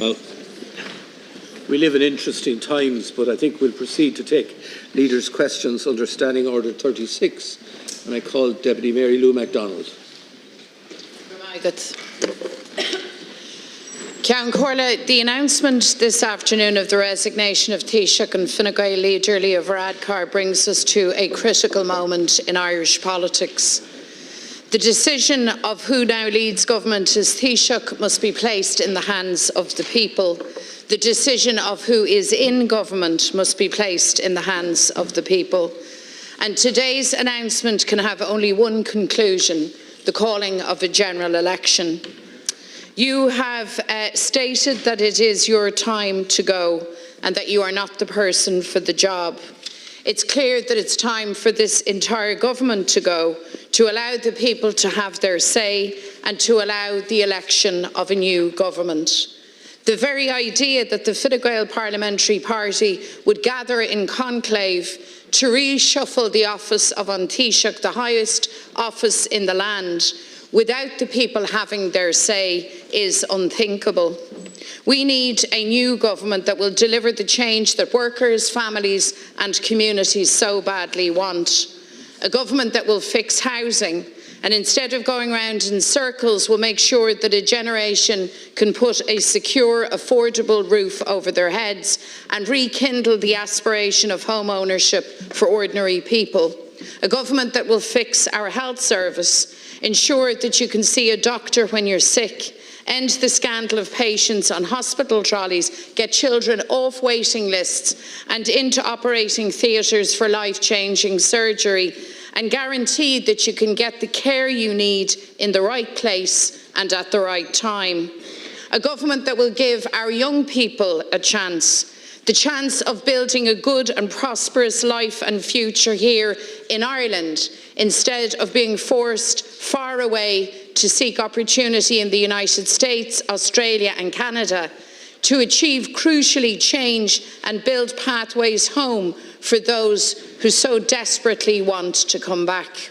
Well, we live in interesting times, but I think we'll proceed to take leaders' questions under Standing Order 36. And I call Deputy Mary Lou MacDonald. Ceann Comhairle, the announcement this afternoon of the resignation of Taoiseach and Fine Gael leader Leo Varadkar brings us to a critical moment in Irish politics. The decision of who now leads government as Taoiseach must be placed in the hands of the people. The decision of who is in government must be placed in the hands of the people. And today's announcement can have only one conclusion: the calling of a general election. You have stated that it is your time to go and that you are not the person for the job. It's clear that it's time for this entire government to go, to allow the people to have their say and to allow the election of a new government. The very idea that the Fine Gael Parliamentary Party would gather in conclave to reshuffle the office of An Taoiseach, the highest office in the land, without the people having their say is unthinkable. We need a new government that will deliver the change that workers, families and communities so badly want. A government that will fix housing and, instead of going round in circles, will make sure that a generation can put a secure, affordable roof over their heads and rekindle the aspiration of home ownership for ordinary people. A government that will fix our health service, ensure that you can see a doctor when you're sick, end the scandal of patients on hospital trolleys, get children off waiting lists and into operating theatres for life-changing surgery, and guarantee that you can get the care you need in the right place and at the right time. A government that will give our young people a chance, the chance of building a good and prosperous life and future here in Ireland, instead of being forced far away to seek opportunity in the United States, Australia and Canada, to achieve crucially change and build pathways home for those who so desperately want to come back.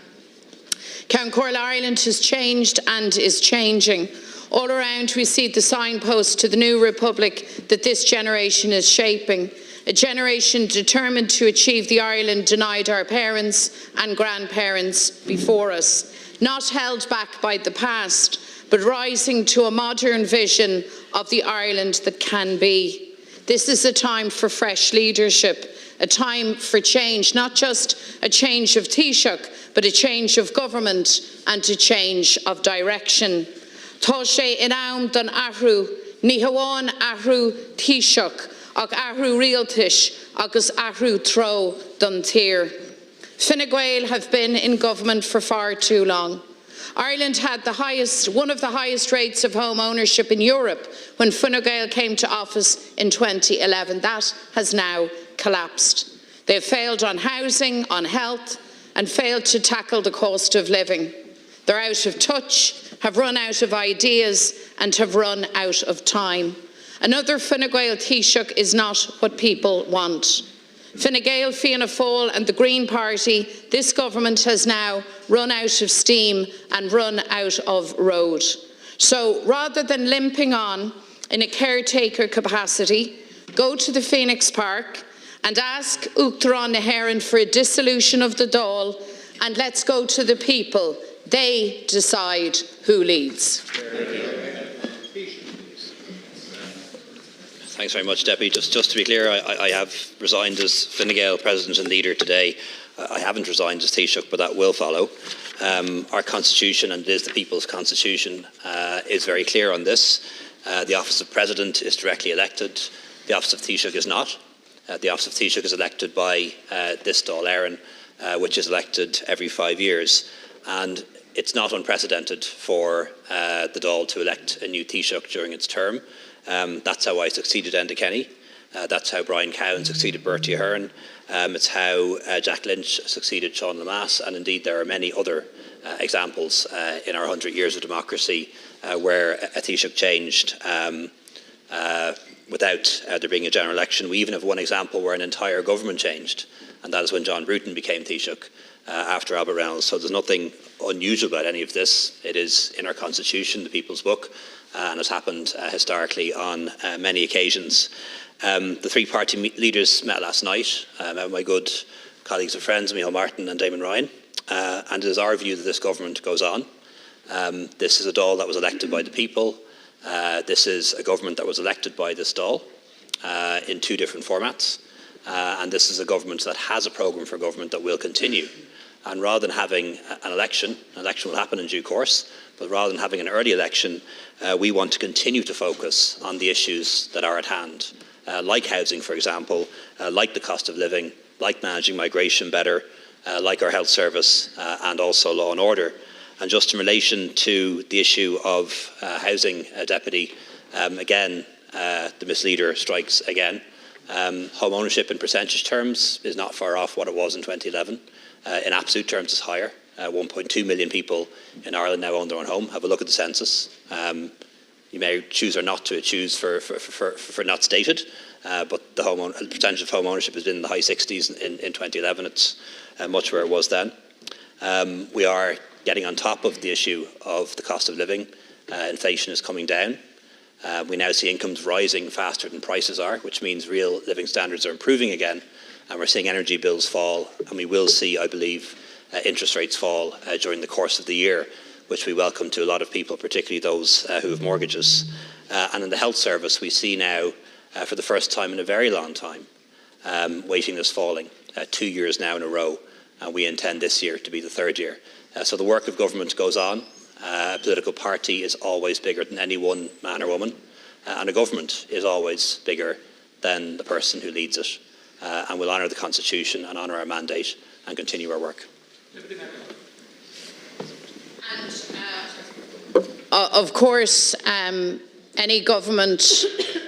Ceann Comhairle, Ireland has changed and is changing. All around we see the signposts to the new republic that this generation is shaping, a generation determined to achieve the Ireland denied our parents and grandparents before us, not held back by the past, but rising to a modern vision of the Ireland that can be. This is a time for fresh leadership, a time for change, not just a change of Taoiseach, but a change of government and a change of direction. Tá sé in am don ahrú, ní hamháin ahrú Taoiseach, ach ahrú rialtais, agus ahrú tro don tír. Fine Gael have been in government for far too long. Ireland had one of the highest rates of home ownership in Europe when Fine Gael came to office in 2011. That has now collapsed. They have failed on housing, on health, and failed to tackle the cost of living. They're out of touch, have run out of ideas, and have run out of time. Another Fine Gael Taoiseach is not what people want. Fine Gael, Fianna Fail and the Green Party, this government has now run out of steam and run out of road. So rather than limping on in a caretaker capacity, go to the Phoenix Park and ask Uachtaráin hÉireann for a dissolution of the Dáil, and let's go to the people. They decide who leads. Thanks very much, Deputy. Just to be clear, I have resigned as Fine Gael President and Leader today. I haven't resigned as Taoiseach, but that will follow. Our constitution, and it is the people's constitution, is very clear on this. The office of President is directly elected. The office of Taoiseach is not. The office of Taoiseach is elected by this Dáil, which is elected every 5 years. And it's not unprecedented for the Dáil to elect a new Taoiseach during its term. That's how I succeeded Enda Kenny. That's how Brian Cowan succeeded Bertie Ahern. It's how Jack Lynch succeeded Sean Lamass, and indeed there are many other examples in our 100 years of democracy where a Taoiseach changed without there being a general election. We even have one example where an entire government changed, and that is when John Bruton became Taoiseach after Albert Reynolds. So there's nothing unusual about any of this. It is in our constitution, the People's Book, and has happened historically on many occasions. The three party leaders met last night, my good colleagues and friends, Micheál Martin and Damon Ryan, and it is our view that this government goes on. This is a Dáil that was elected by the people. This is a government that was elected by this Dáil in two different formats. And this is a government that has a programme for government that will continue. And rather than having an election will happen in due course, but rather than having an early election, we want to continue to focus on the issues that are at hand, like housing, for example, like the cost of living, like managing migration better, like our health service, and also law and order. And just in relation to the issue of housing, Deputy, again, the misleader strikes again. Home ownership in percentage terms is not far off what it was in 2011. In absolute terms, it's higher. 1.2 million people in Ireland now own their own home. Have a look at the census. You may choose or not to choose for not stated, but the percentage of home ownership has been in the high 60s in 2011. It's much where it was then. We are getting on top of the issue of the cost of living. Inflation is coming down. We now see incomes rising faster than prices are, which means real living standards are improving again. And we're seeing energy bills fall, and we will see, I believe, interest rates fall during the course of the year, which we welcome to a lot of people, particularly those who have mortgages. And in the health service, we see now, for the first time in a very long time, waiting list falling, 2 years now in a row, and we intend this year to be the third year. So the work of government goes on. A political party is always bigger than any one man or woman, and a government is always bigger than the person who leads it. And we'll honour the Constitution and honour our mandate and continue our work. Of course, any government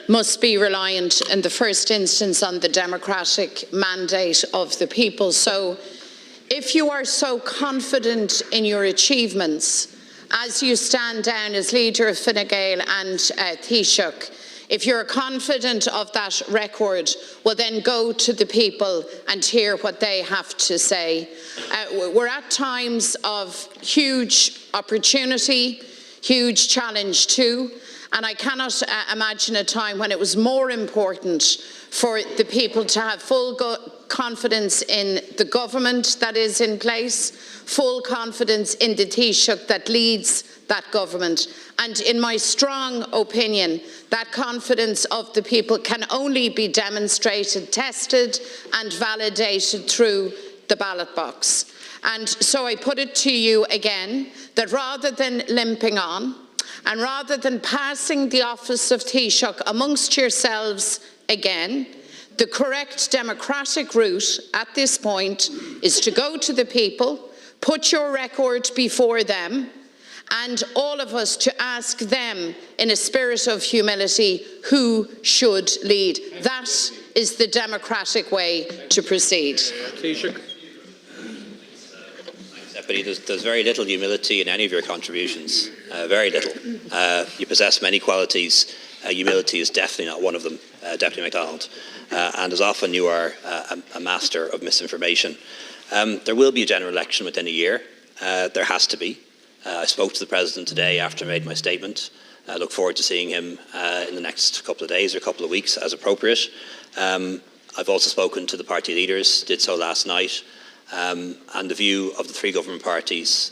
must be reliant in the first instance on the democratic mandate of the people. So if you are so confident in your achievements, as you stand down as leader of Fine Gael and Taoiseach, if you're confident of that record, well then go to the people and hear what they have to say. We're at times of huge opportunity, huge challenge too, and I cannot imagine a time when it was more important for the people to have full confidence in the government that is in place, full confidence in the Taoiseach that leads that government. And in my strong opinion, that confidence of the people can only be demonstrated, tested and validated through the ballot box. And so I put it to you again, that rather than limping on, and rather than passing the office of Taoiseach amongst yourselves again, the correct democratic route at this point is to go to the people, put your record before them, and all of us to ask them in a spirit of humility who should lead. That is the democratic way to proceed. Deputy, there's very little humility in any of your contributions, very little. You possess many qualities. Humility is definitely not one of them, Deputy MacDonald. And as often you are a master of misinformation. There will be a general election within a year. There has to be. I spoke to the President today after I made my statement. I look forward to seeing him in the next couple of days or couple of weeks as appropriate. I've also spoken to the party leaders, did so last night, and the view of the three government parties,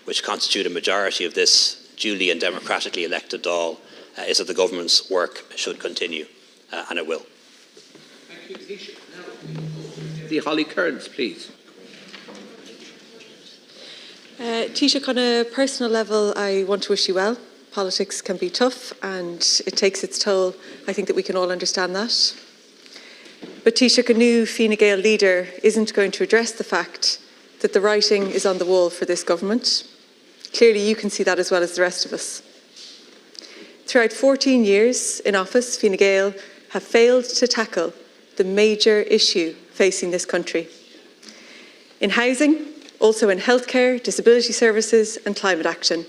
which constitute a majority of this duly and democratically elected Dáil, is that the government's work should continue, and it will. Thank you, Taoiseach. The Holly Kearns, please. Taoiseach, on a personal level, I want to wish you well. Politics can be tough and it takes its toll. I think that we can all understand that. But Taoiseach, a new Fine Gael leader isn't going to address the fact that the writing is on the wall for this government. Clearly you can see that as well as the rest of us. Throughout 14 years in office, Fine Gael have failed to tackle the major issue facing this country. In housing, also in healthcare, disability services and climate action.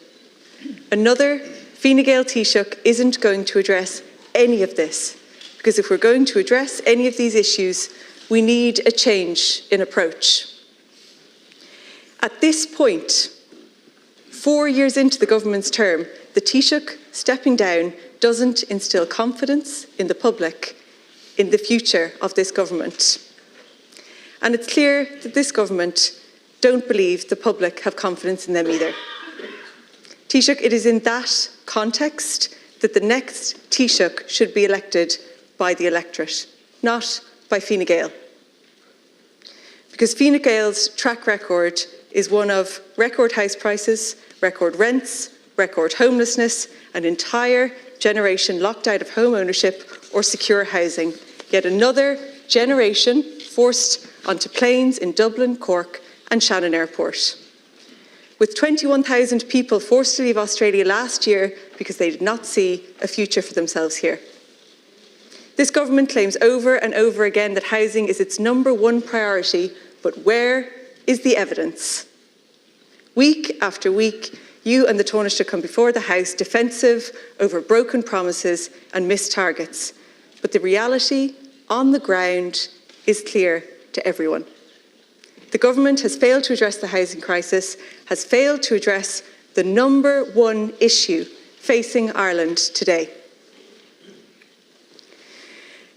Another Fine Gael Taoiseach isn't going to address any of this, because if we're going to address any of these issues, we need a change in approach. At this point, 4 years into the government's term, the Taoiseach stepping down doesn't instil confidence in the public in the future of this government. And it's clear that this government don't believe the public have confidence in them either. Taoiseach, it is in that context that the next Taoiseach should be elected by the electorate, not by Fianna Gael. Because Fianna Gael's track record is one of record house prices, record rents, record homelessness, an entire generation locked out of home ownership or secure housing. Yet another generation forced onto planes in Dublin, Cork and Shannon Airport. With 21,000 people forced to leave Australia last year because they did not see a future for themselves here. This government claims over and over again that housing is its #1 priority, but where is the evidence? Week after week, you and the Taoiseach come before the House defensive over broken promises and missed targets. But the reality on the ground is clear to everyone. The government has failed to address the housing crisis, has failed to address the #1 issue facing Ireland today.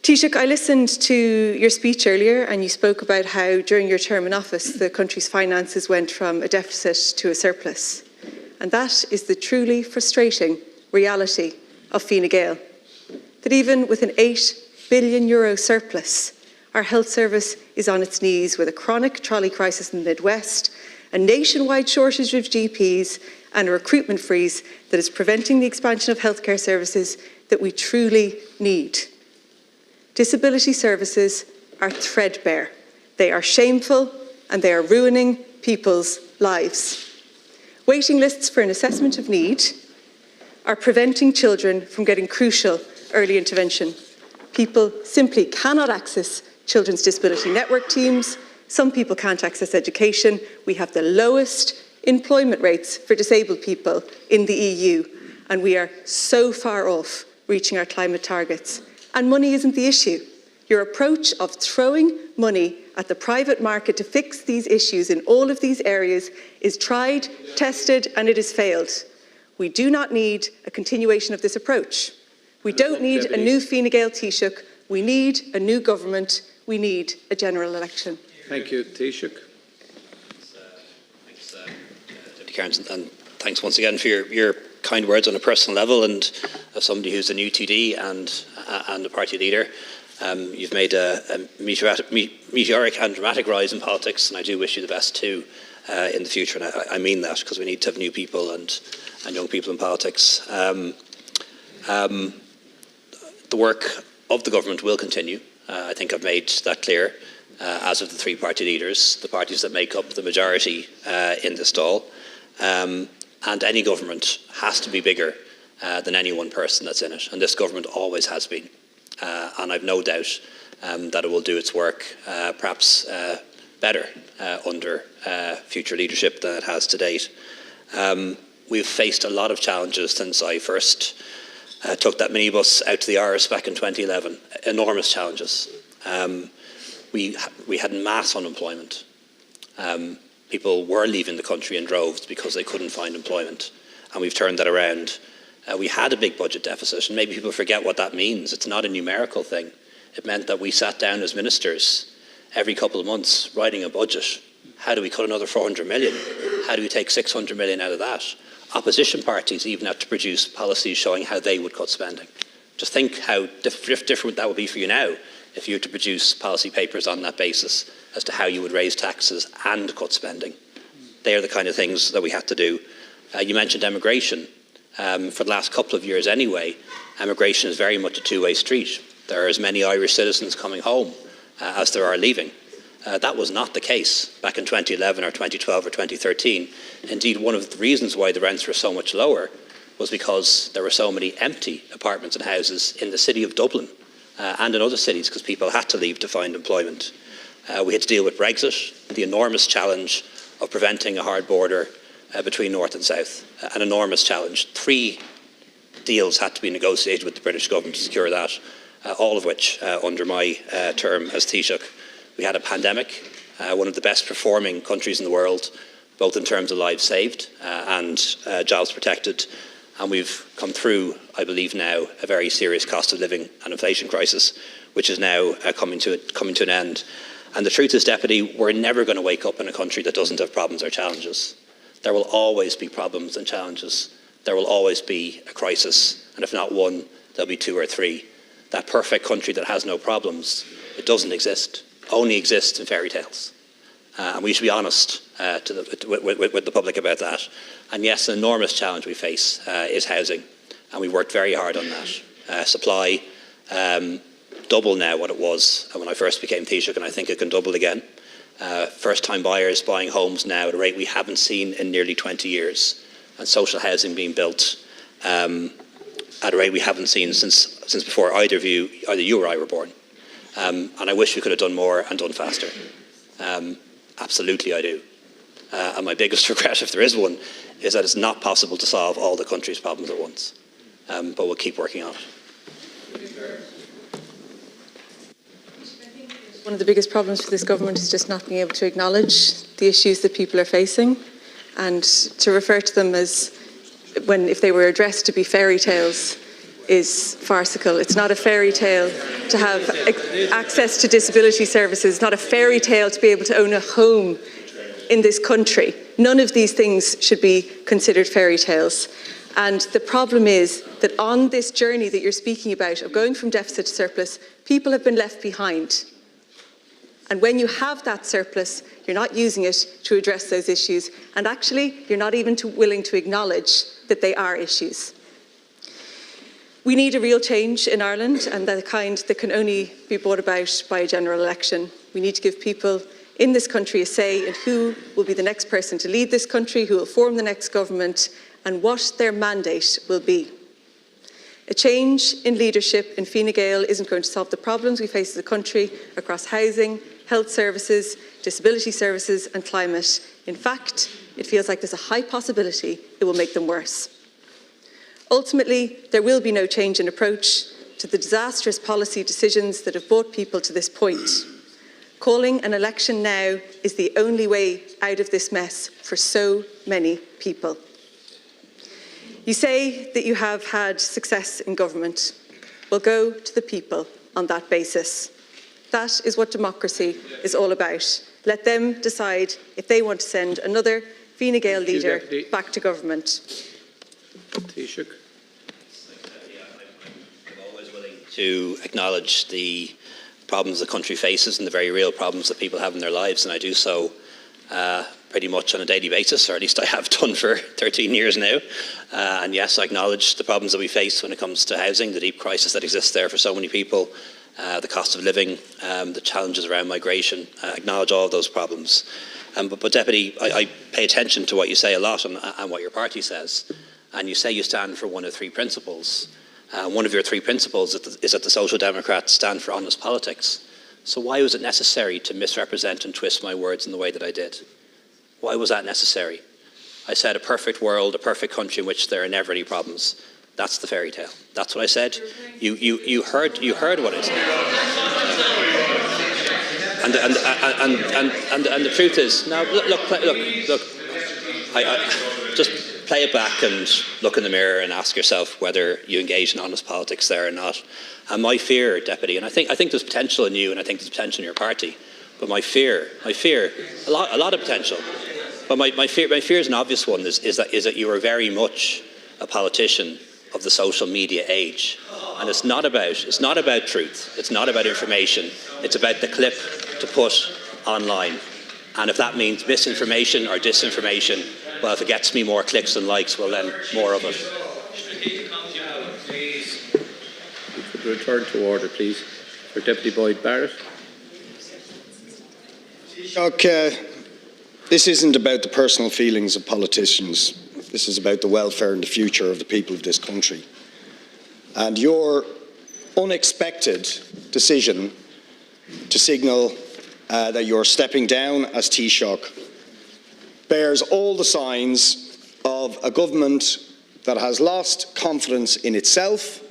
Taoiseach, I listened to your speech earlier and you spoke about how during your term in office the country's finances went from a deficit to a surplus. And that is the truly frustrating reality of Fianna Gael. That even with an €8 billion surplus, our health service is on its knees with a chronic trolley crisis in the Midwest, a nationwide shortage of GPs and a recruitment freeze that is preventing the expansion of healthcare services that we truly need. Disability services are threadbare. They are shameful and they are ruining people's lives. Waiting lists for an assessment of need are preventing children from getting crucial early intervention. People simply cannot access children's disability network teams. Some people can't access education. We have the lowest employment rates for disabled people in the EU, and we are so far off reaching our climate targets. And money isn't the issue. Your approach of throwing money at the private market to fix these issues in all of these areas is tried, tested, and it has failed. We do not need a continuation of this approach. We don't need a new Fianna Gael Taoiseach. We need a new government. We need a general election. Thank you. Taoiseach. Thanks, Deputy Cairns, and thanks once again for your kind words on a personal level, and as somebody who's a new TD and a party leader, you've made a meteoric and dramatic rise in politics, and I do wish you the best too in the future, and I mean that, because we need to have new people and young people in politics. The work of the government will continue. I think I've made that clear, as of the three party leaders, the parties that make up the majority in this Dáil. And any government has to be bigger than any one person that's in it. And this government always has been. And I've no doubt that it will do its work perhaps better under future leadership than it has to date. We've faced a lot of challenges since I first took that minibus out to the Irish back in 2011. Enormous challenges. We had mass unemployment. People were leaving the country in droves because they couldn't find employment, and we've turned that around. We had a big budget deficit, and maybe people forget what that means. It's not a numerical thing. It meant that we sat down as ministers every couple of months writing a budget. How do we cut another 400 million? How do we take 600 million out of that? Opposition parties even had to produce policies showing how they would cut spending. Just think how different that would be for you now if you were to produce policy papers on that basis as to how you would raise taxes and cut spending. They are the kind of things that we had to do. You mentioned emigration. For the last couple of years anyway, emigration is very much a two-way street. There are as many Irish citizens coming home as there are leaving. That was not the case back in 2011 or 2012 or 2013. Indeed, one of the reasons why the rents were so much lower was because there were so many empty apartments and houses in the city of Dublin and in other cities because people had to leave to find employment. We had to deal with Brexit, the enormous challenge of preventing a hard border between North and South, an enormous challenge. 3 deals had to be negotiated with the British government to secure that, all of which under my term as Taoiseach. We had a pandemic, one of the best performing countries in the world, both in terms of lives saved and jobs protected. And we've come through, I believe now, a very serious cost of living and inflation crisis, which is now coming to an end. And the truth is, Deputy, we're never going to wake up in a country that doesn't have problems or challenges. There will always be problems and challenges. There will always be a crisis. And if not one, there'll be two or three. That perfect country that has no problems, it doesn't exist. Only exists in fairy tales. And we should be honest with the public about that. And yes, an enormous challenge we face is housing. And we worked very hard on that. Supply, double now what it was when I first became Taoiseach, and I think it can double again. First-time buyers buying homes now at a rate we haven't seen in nearly 20 years. And social housing being built at a rate we haven't seen since before either you or I were born. And I wish we could have done more and done faster. Absolutely I do. And my biggest regret, if there is one, is that it's not possible to solve all the country's problems at once. But we'll keep working on it. One of the biggest problems for this government is just not being able to acknowledge the issues that people are facing, and to refer to them as, if they were addressed to be fairy tales, is farcical. It's not a fairy tale to have access to disability services. It's not a fairy tale to be able to own a home in this country. None of these things should be considered fairy tales. And the problem is that on this journey that you're speaking about, of going from deficit to surplus, people have been left behind. And when you have that surplus, you're not using it to address those issues. And actually, you're not even willing to acknowledge that they are issues. We need a real change in Ireland, and the kind that can only be brought about by a general election. We need to give people in this country a say in who will be the next person to lead this country, who will form the next government, and what their mandate will be. A change in leadership in Fianna Gael isn't going to solve the problems we face as a country across housing, health services, disability services and climate. In fact, it feels like there's a high possibility it will make them worse. Ultimately, there will be no change in approach to the disastrous policy decisions that have brought people to this point. Calling an election now is the only way out of this mess for so many people. You say that you have had success in government. Well, go to the people on that basis. That is what democracy is all about. Let them decide if they want to send another Fianna Gael leader back to government. Taoiseach. I'm always willing to acknowledge the problems the country faces and the very real problems that people have in their lives, and I do so pretty much on a daily basis, or at least I have done for 13 years now. And yes, I acknowledge the problems that we face when it comes to housing, the deep crisis that exists there for so many people, the cost of living, the challenges around migration. I acknowledge all of those problems. But Deputy, I pay attention to what you say a lot and what your party says. And you say you stand for one of three principles. One of your three principles is that the Social Democrats stand for honest politics. So why was it necessary to misrepresent and twist my words in the way that I did? Why was that necessary? I said a perfect world, a perfect country in which there are never any problems. That's the fairy tale. That's what I said. You heard what I said. And the truth is, now look. I just play it back and look in the mirror and ask yourself whether you engage in honest politics there or not. And my fear, Deputy, and I think there's potential in you, and I think there's potential in your party. But my fear, a lot of potential. But my fear is an obvious one, is that you are very much a politician of the social media age. And it's not about truth. It's not about information. It's about the clip to put online. And if that means misinformation or disinformation, well, if it gets me more clicks and likes, well then, more of it. We could return to order, please, for Deputy Boyd Barrett. This isn't about the personal feelings of politicians. This is about the welfare and the future of the people of this country. And your unexpected decision to signal that you're stepping down as Taoiseach bears all the signs of a government that has lost confidence in itself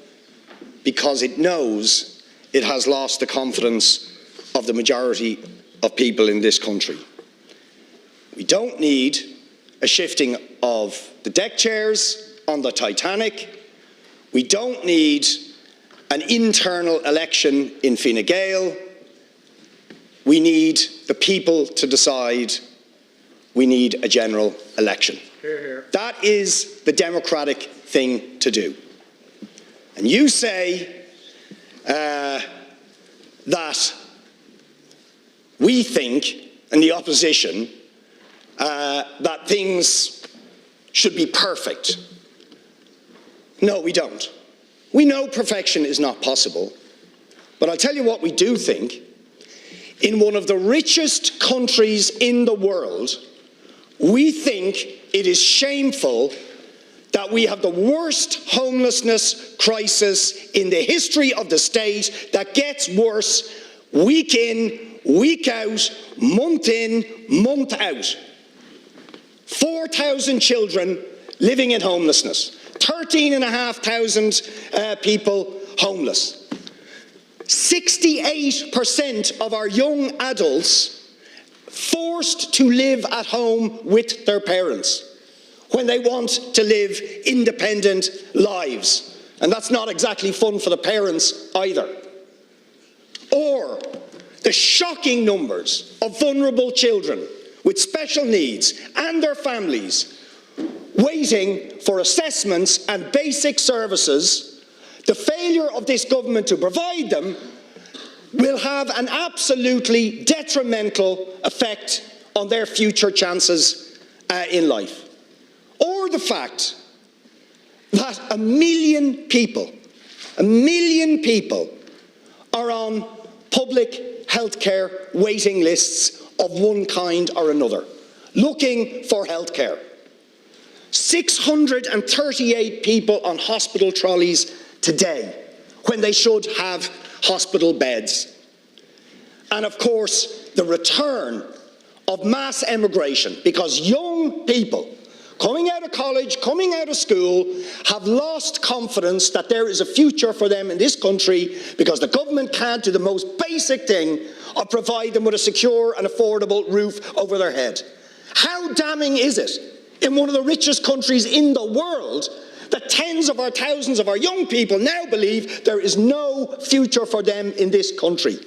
because it knows it has lost the confidence of the majority of people in this country. We don't need a shifting of the deck chairs on the Titanic. We don't need an internal election in Fine Gael. We need the people to decide. We need a general election. Hear, hear. That is the democratic thing to do. And you say that we think, in the opposition, that things should be perfect. No, we don't. We know perfection is not possible. But I'll tell you what we do think. In one of the richest countries in the world, we think it is shameful that we have the worst homelessness crisis in the history of the state that gets worse week in, week out, month in, month out. 4,000 children living in homelessness. 13,500 people homeless. 68% of our young adults forced to live at home with their parents when they want to live independent lives. And that's not exactly fun for the parents either. Or the shocking numbers of vulnerable children with special needs and their families waiting for assessments and basic services. The failure of this government to provide them will have an absolutely detrimental effect on their future chances in life. Or the fact that 1 million people are on public healthcare waiting lists of one kind or another, looking for healthcare. 638 people on hospital trolleys today, when they should have hospital beds. And of course, the return of mass emigration, because young people coming out of college, coming out of school, have lost confidence that there is a future for them in this country because the government can't do the most basic thing of provide them with a secure and affordable roof over their head. How damning is it in one of the richest countries in the world that tens of our thousands of our young people now believe there is no future for them in this country?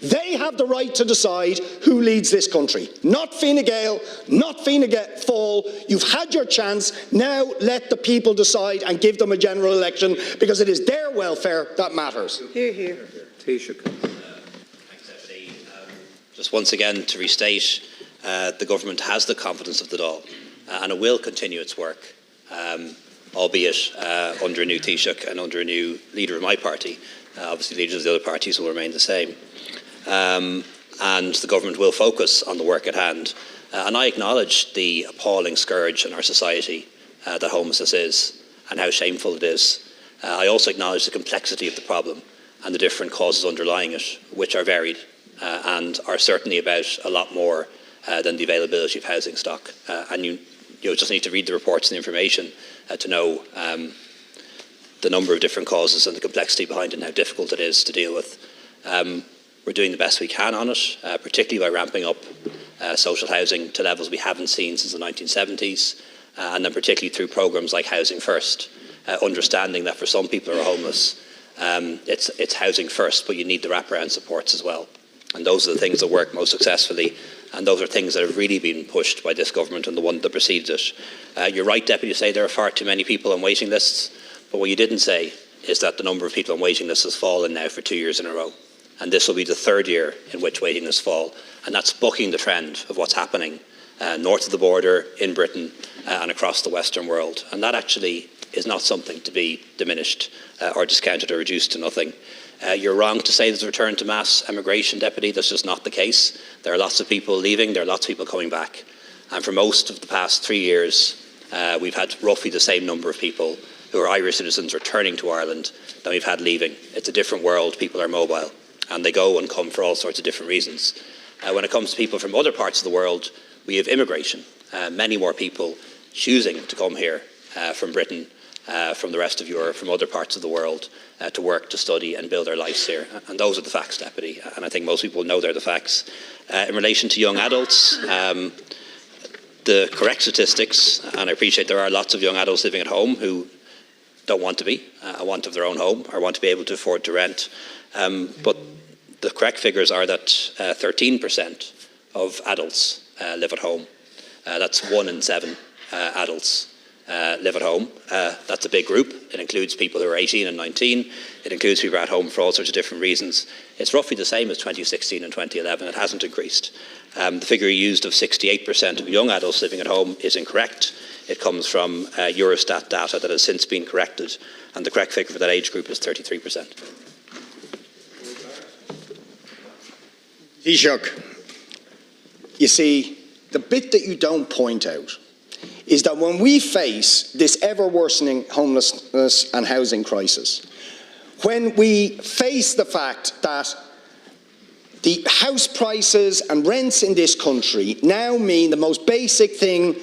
They have the right to decide who leads this country. Not Fine Gael, not Fianna Fail. You've had your chance. Now let the people decide and give them a general election because it is their welfare that matters. Hear, hear. Taoiseach. Thanks, Deputy. Just once again to restate, the government has the confidence of the Dáil and it will continue its work, albeit under a new Taoiseach and under a new leader of my party. Obviously, leaders of the other parties will remain the same. And the government will focus on the work at hand. And I acknowledge the appalling scourge in our society that homelessness is and how shameful it is. I also acknowledge the complexity of the problem and the different causes underlying it, which are varied and are certainly about a lot more than the availability of housing stock. And you just need to read the reports and the information to know the number of different causes and the complexity behind it and how difficult it is to deal with. We're doing the best we can on it, particularly by ramping up social housing to levels we haven't seen since the 1970s, and then particularly through programmes like Housing First, understanding that for some people who are homeless, it's housing first, but you need the wraparound supports as well. And those are the things that work most successfully, and those are things that have really been pushed by this government and the one that precedes it. You're right, Deputy, to say there are far too many people on waiting lists, but what you didn't say is that the number of people on waiting lists has fallen now for 2 years in a row. And this will be the third year in which waiting lists fall. And that's bucking the trend of what's happening north of the border, in Britain, and across the Western world. And that actually is not something to be diminished or discounted or reduced to nothing. You're wrong to say there's a return to mass emigration, Deputy. That's just not the case. There are lots of people leaving. There are lots of people coming back. And for most of the past 3 years, we've had roughly the same number of people who are Irish citizens returning to Ireland than we've had leaving. It's a different world. People are mobile. And they go and come for all sorts of different reasons. When it comes to people from other parts of the world, we have immigration. Many more people choosing to come here from Britain, from the rest of Europe, from other parts of the world, to work, to study and build their lives here. And those are the facts, Deputy. And I think most people know they're the facts. In relation to young adults, the correct statistics, and I appreciate there are lots of young adults living at home who don't want to be, want of their own home or want to be able to afford to rent. But the correct figures are that 13% of adults live at home. That's 1 in 7 adults live at home. That's a big group. It includes people who are 18 and 19. It includes people who are at home for all sorts of different reasons. It's roughly the same as 2016 and 2011. It hasn't increased. The figure you used of 68% of young adults living at home is incorrect. It comes from Eurostat data that has since been corrected, and the correct figure for that age group is 33%. Taoiseach, you see, the bit that you don't point out is that when we face this ever-worsening homelessness and housing crisis, when we face the fact that the house prices and rents in this country now mean the most basic thing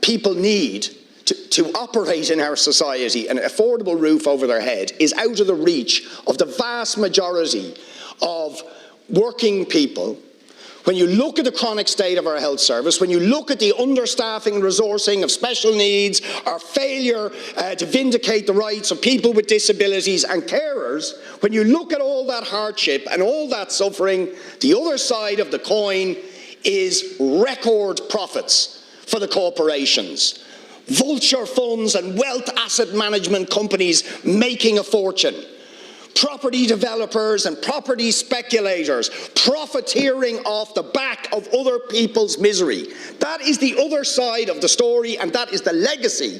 people need to operate in our society, an affordable roof over their head, is out of the reach of the vast majority of working people. When you look at the chronic state of our health service, when you look at the understaffing and resourcing of special needs, our failure to vindicate the rights of people with disabilities and carers, when you look at all that hardship and all that suffering, the other side of the coin is record profits for the corporations. Vulture funds and wealth asset management companies making a fortune. Property developers and property speculators profiteering off the back of other people's misery. That is the other side of the story, and that is the legacy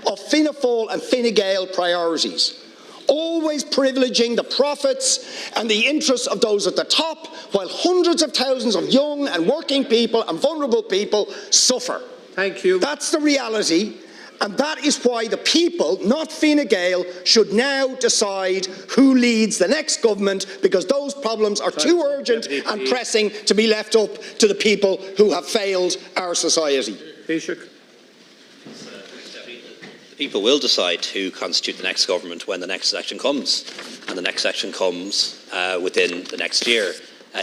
of Fianna Fail and Fine Gael priorities. Always privileging the profits and the interests of those at the top, while hundreds of thousands of young and working people and vulnerable people suffer. Thank you. That's the reality. And that is why the people, not Fine Gael, should now decide who leads the next government, because those problems are too urgent and pressing to be left up to the people who have failed our society. Taoiseach. The people will decide who constitute the next government when the next election comes, and the next election comes within the next year.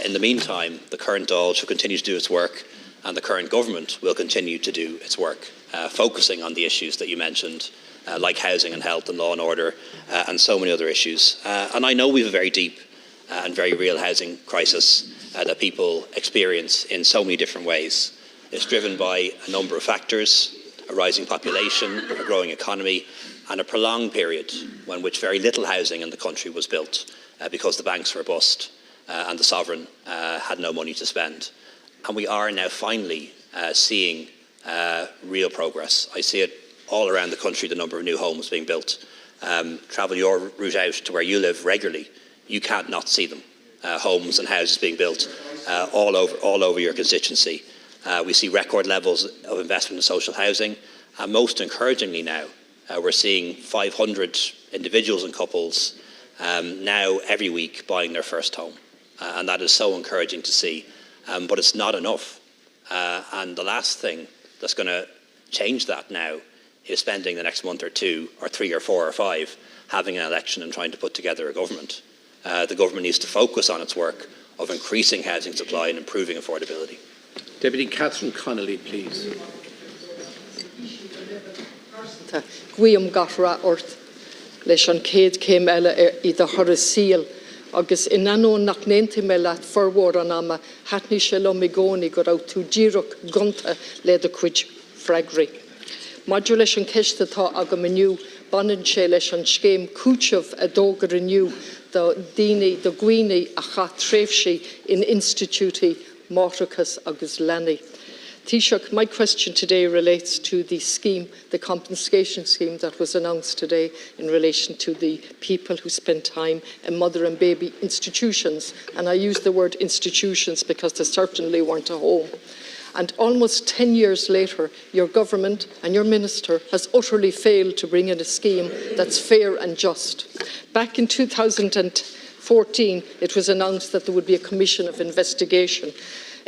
In the meantime, the current Dáil should continue to do its work, and the current government will continue to do its work, focusing on the issues that you mentioned, like housing and health and law and order, and so many other issues. And I know we have a very deep and very real housing crisis that people experience in so many different ways. It's driven by a number of factors: a rising population, a growing economy, and a prolonged period in which very little housing in the country was built because the banks were bust and the sovereign had no money to spend. And we are now finally seeing real progress. I see it all around the country, the number of new homes being built. Travel your route out to where you live regularly, you can't not see them. Homes and houses being built all over your constituency. We see record levels of investment in social housing, and most encouragingly now, we're seeing 500 individuals and couples now every week buying their first home. And that is so encouraging to see. But it's not enough. And the last thing that's going to change that now is spending the next month or 2 or 3 or 4 or 5 having an election and trying to put together a government. The government needs to focus on its work of increasing housing supply and improving affordability. Deputy Catherine Connolly, please. Guillaume Gatra Earth. Leis an céad céim eile I do thora síl, agus in anó nach nénti me leat forward an ama hatni se lo mi goni go raibh tú díreach gunta le do cuid freagri. Maidir leis an ceiste tá aga miniu banan sé leis an scéim cúteamh a dógar aniu do daoine do guine a cha tréimhsí in instituti Mórachas agus Lenny. Taoiseach, my question today relates to the scheme, the compensation scheme that was announced today in relation to the people who spend time in mother and baby institutions. And I use the word institutions because they certainly weren't a home. And almost 10 years later, your government and your minister has utterly failed to bring in a scheme that's fair and just. Back in 2014, it was announced that there would be a commission of investigation.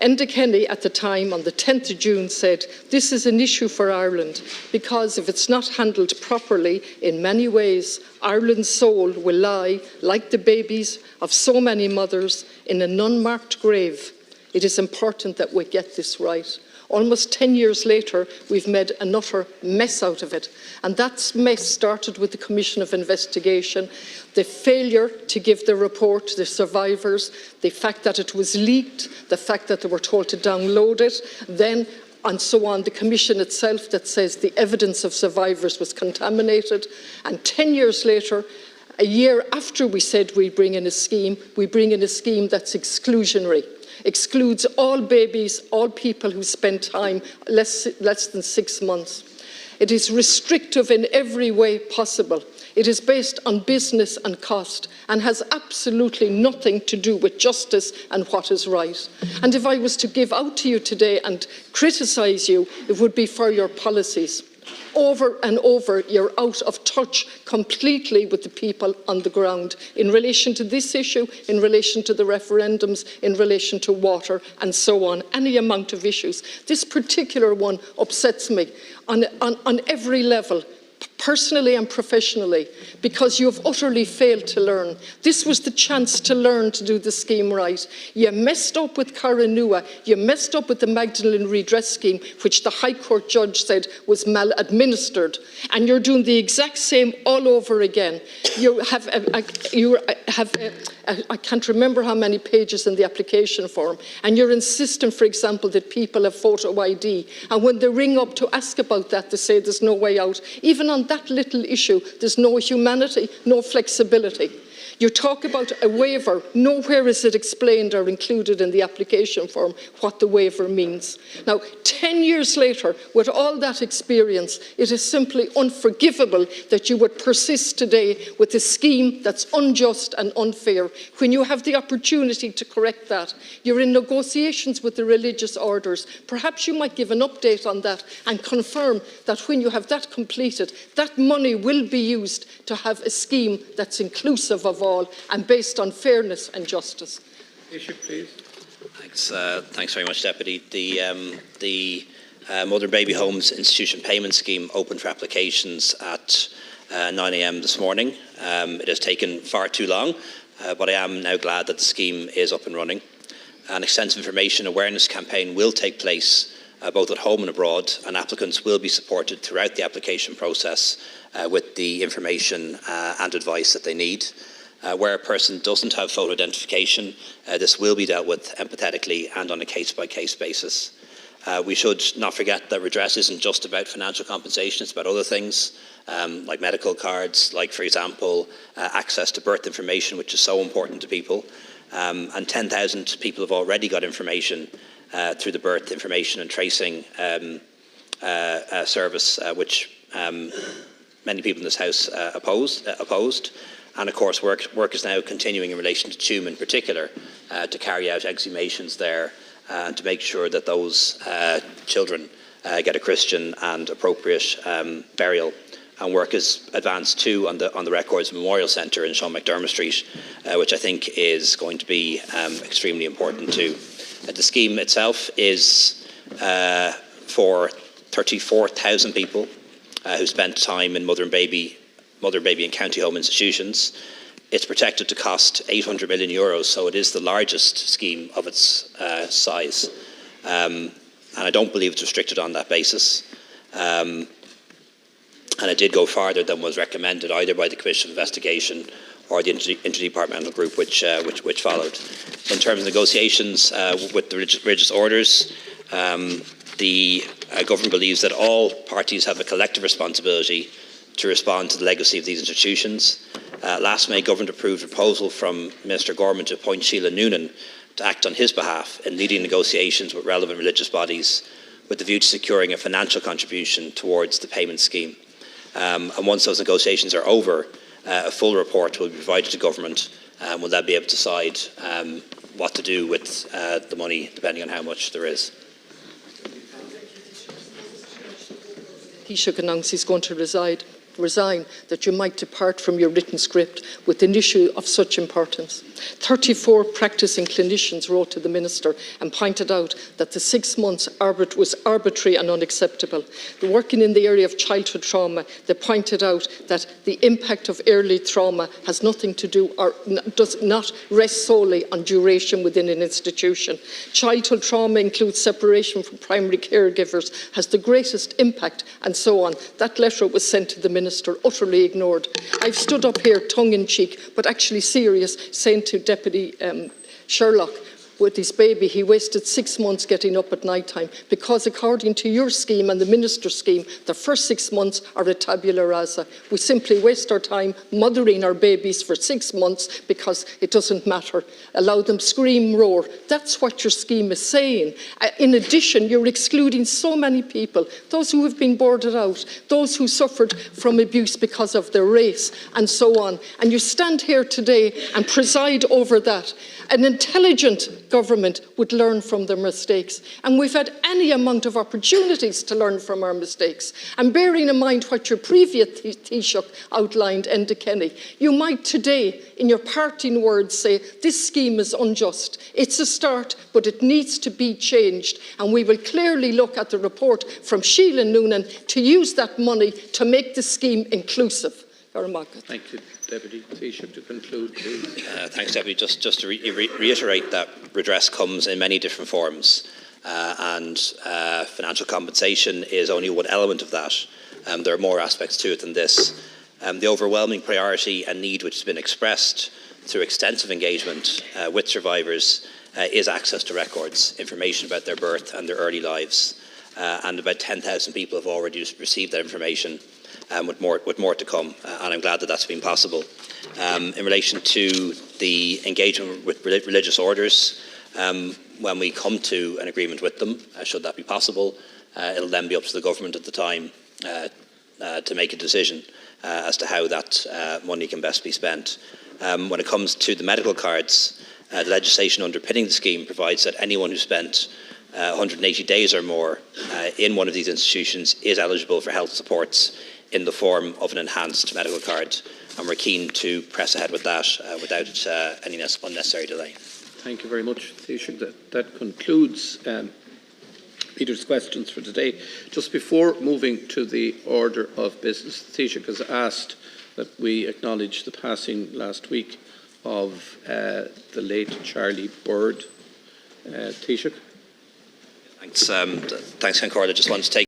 Enda Kenny at the time, on the 10th of June, said, this is an issue for Ireland because if it's not handled properly in many ways, Ireland's soul will lie, like the babies of so many mothers, in an unmarked grave. It is important that we get this right. Almost 10 years later, we've made an utter mess out of it. And that mess started with the Commission of Investigation, the failure to give the report to the survivors, the fact that it was leaked, the fact that they were told to download it, then and so on, the Commission itself that says the evidence of survivors was contaminated. And 10 years later, a year after we said we bring in a scheme that's exclusionary. Excludes all babies, all people who spend time less than 6 months. It is restrictive in every way possible. It is based on business and cost and has absolutely nothing to do with justice and what is right. And if I was to give out to you today and criticise you, it would be for your policies. Over and over, you're out of touch completely with the people on the ground in relation to this issue, in relation to the referendums, in relation to water, and so on, any amount of issues. This particular one upsets me on every level, personally and professionally, because you have utterly failed to learn. This was the chance to learn to do the scheme right. You messed up with Caranua, you messed up with the Magdalene Redress Scheme, which the High Court judge said was maladministered, and you're doing the exact same all over again. You have, I can't remember how many pages in the application form, and you're insisting, for example, that people have photo ID, and when they ring up to ask about that, they say there's no way out. Even on that little issue, there's no humanity, no flexibility. You talk about a waiver. Nowhere is it explained or included in the application form what the waiver means. Now, 10 years later, with all that experience, it is simply unforgivable that you would persist today with a scheme that's unjust and unfair when you have the opportunity to correct that. You're in negotiations with the religious orders. Perhaps you might give an update on that and confirm that when you have that completed, that money will be used to have a scheme that's inclusive of all and based on fairness and justice. Taoiseach, please. Thanks very much, Deputy. The Mother and Baby Homes Institution Payment Scheme opened for applications at 9 a.m. this morning. It has taken far too long, but I am now glad that the scheme is up and running. An extensive information awareness campaign will take place both at home and abroad, and applicants will be supported throughout the application process with the information and advice that they need. Where a person doesn't have photo identification, this will be dealt with empathetically and on a case-by-case basis. We should not forget that redress isn't just about financial compensation, it's about other things, like medical cards, like, for example, access to birth information, which is so important to people. And 10,000 people have already got information through the birth information and tracing service, which many people in this House opposed. And of course, work is now continuing in relation to Tuam in particular to carry out exhumations there and to make sure that those children get a Christian and appropriate burial. And work is advanced too on the Records Memorial Centre in Sean McDermott Street, which I think is going to be extremely important too. The scheme itself is for 34,000 people who spent time in mother, baby and county home institutions. It's projected to cost €800 million, so it is the largest scheme of its size. And I don't believe it's restricted on that basis. And it did go farther than was recommended either by the Commission of Investigation or the interdepartmental group which followed. In terms of negotiations with the religious orders, the government believes that all parties have a collective responsibility to respond to the legacy of these institutions. Last May, government approved a proposal from Minister Gorman to appoint Sheila Noonan to act on his behalf in leading negotiations with relevant religious bodies with the view to securing a financial contribution towards the payment scheme. And once those negotiations are over, a full report will be provided to government and will then be able to decide what to do with the money, depending on how much there is. Taoiseach announced he's going to resign that you might depart from your written script with an issue of such importance. 34 practising clinicians wrote to the Minister and pointed out that the 6 months was arbitrary and unacceptable. Working in the area of childhood trauma, they pointed out that the impact of early trauma has nothing to do or does not rest solely on duration within an institution. Childhood trauma includes separation from primary caregivers, has the greatest impact, and so on. That letter was sent to the Minister, utterly ignored. I've stood up here tongue-in-cheek, but actually serious, saying to Deputy Sherlock, with his baby, he wasted 6 months getting up at night time because according to your scheme and the Minister's scheme, the first 6 months are a tabula rasa. We simply waste our time mothering our babies for 6 months because it doesn't matter. Allow them scream, roar. That's what your scheme is saying. In addition, you're excluding so many people, those who have been boarded out, those who suffered from abuse because of their race, and so on. And you stand here today and preside over that. An intelligent government would learn from their mistakes, and we've had any amount of opportunities to learn from our mistakes. And bearing in mind what your previous Taoiseach outlined, Enda Kenny, you might today, in your parting words, say this scheme is unjust. It's a start, but it needs to be changed, and we will clearly look at the report from Sheila Noonan to use that money to make the scheme inclusive. Thank you. Deputy Taoiseach, to conclude, please. Thanks, Deputy. Just to reiterate that redress comes in many different forms, and financial compensation is only one element of that. There are more aspects to it than this. The overwhelming priority and need which has been expressed through extensive engagement with survivors is access to records, information about their birth and their early lives, and about 10,000 people have already received that information. With more to come, and I'm glad that that's been possible. In relation to the engagement with religious orders, when we come to an agreement with them, should that be possible, it'll then be up to the government at the time to make a decision as to how that money can best be spent. When it comes to the medical cards, the legislation underpinning the scheme provides that anyone who spent 180 days or more in one of these institutions is eligible for health supports in the form of an enhanced medical card, and we're keen to press ahead with that without any unnecessary delay. Thank you very much, Taoiseach. That concludes Peter's questions for today. Just before moving to the order of business, Taoiseach has asked that we acknowledge the passing last week of the late Charlie Bird. Taoiseach. Thanks, Concord. I just want to take